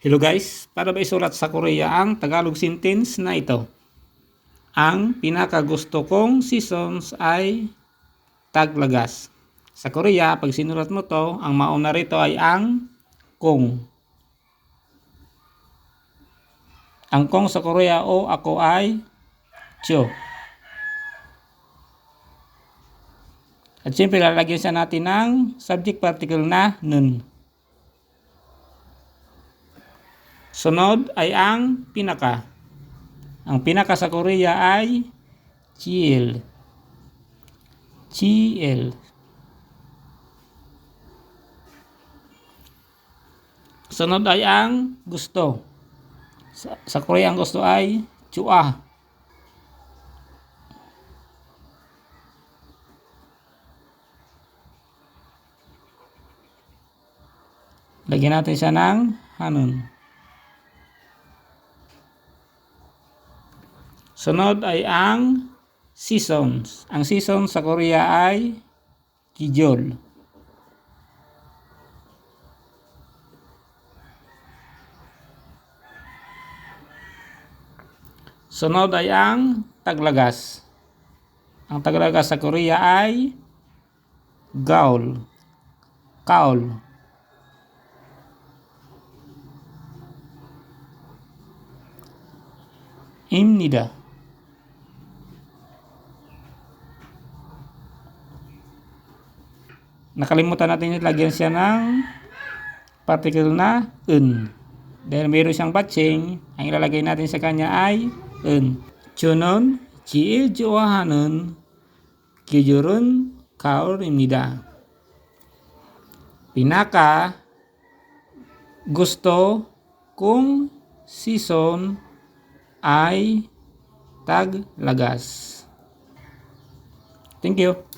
Hello guys, para ba isulat sa Korea ang Tagalog sentence na ito? Ang pinakagusto kong seasons ay taglagas. Sa Korea, pag sinulat mo to, ang mauna rito ay ang kong. Ang kong sa Korea o ako ay cho. At siyempre lalagyan siya natin ng subject particle na nun. Sunod ay ang pinaka. Ang pinaka sa Korea ay chiel. Chiel. Sunod ay ang gusto. Sa Korea ang gusto ay chua. Lagyan natin siya ng hanon. Sunod ay ang seasons. Ang season sa Korea ay kijol. Sunod ay ang taglagas. Ang taglagas sa Korea ay gaul. Kaul. Imnida. Nakalimutan natin lagyan siya ng particle na un. Dahil mayroon siyang batching, ang ilalagay natin sa kanya ay un. Chunon, 지일 좋아하는 계절은 가을입니다. Pinaka gusto kong season ay taglagas. Thank you.